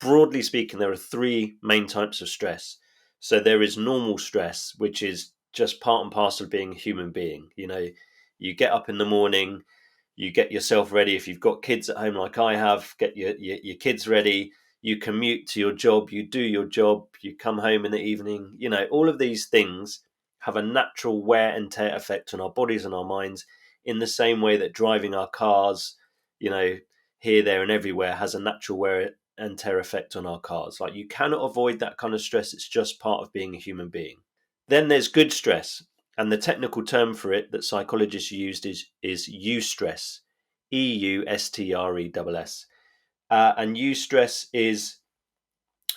broadly speaking, there are three main types of stress. So there is normal stress, which is just part and parcel of being a human being. You get up in the morning, you get yourself ready. If you've got kids at home like I have, get your kids ready. You commute to your job, you do your job, you come home in the evening. All of these things have a natural wear and tear effect on our bodies and our minds, in the same way that driving our cars, here, there, and everywhere has a natural wear and tear effect on our cars. Like, you cannot avoid that kind of stress. It's just part of being a human being. Then there's good stress, and the technical term for it that psychologists used is eustress, EUSTRESS. And eustress is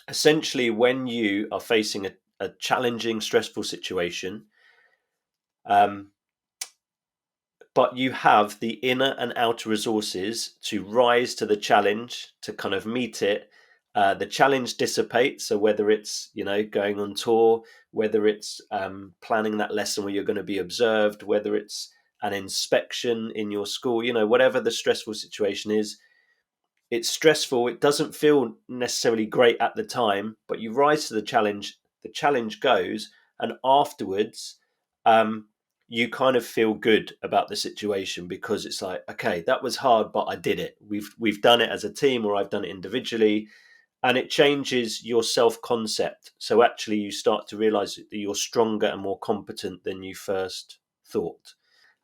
essentially when you are facing a challenging, stressful situation, but you have the inner and outer resources to rise to the challenge, to kind of meet it. The challenge dissipates. So whether it's, going on tour, whether it's planning that lesson where you're going to be observed, whether it's an inspection in your school, whatever the stressful situation is, it's stressful. It doesn't feel necessarily great at the time, but you rise to the challenge goes, and afterwards, you kind of feel good about the situation, because it's like, okay, that was hard, but I did it. We've done it as a team, or I've done it individually, and it changes your self-concept. So actually you start to realize that you're stronger and more competent than you first thought.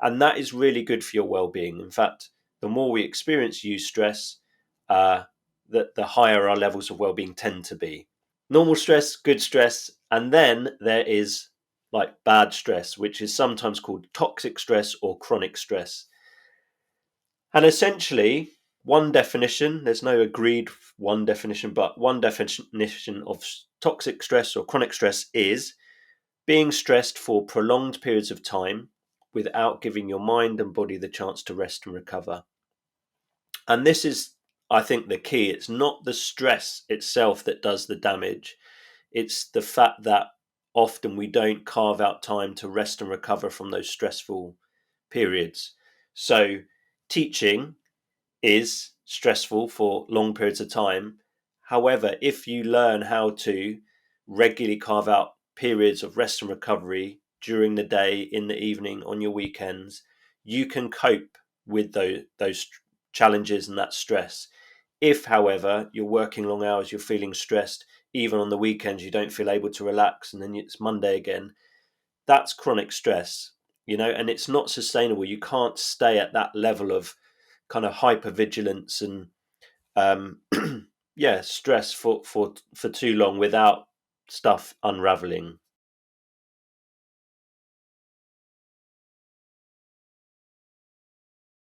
And that is really good for your well-being. In fact, the more we experience eustress, the higher our levels of well-being tend to be. Normal stress, good stress, and then there is like bad stress, which is sometimes called toxic stress or chronic stress. And essentially, one definition, there's no agreed one definition, but one definition of toxic stress or chronic stress is being stressed for prolonged periods of time without giving your mind and body the chance to rest and recover. And this is, I think, the key. It's not the stress itself that does the damage. It's the fact that often we don't carve out time to rest and recover from those stressful periods. So teaching is stressful for long periods of time. However, if you learn how to regularly carve out periods of rest and recovery during the day, in the evening, on your weekends, you can cope with those challenges and that stress. If, however, you're working long hours, you're feeling stressed, even on the weekends, you don't feel able to relax, and then it's Monday again, that's chronic stress, and it's not sustainable. You can't stay at that level of kind of hypervigilance and stress for too long without stuff unraveling.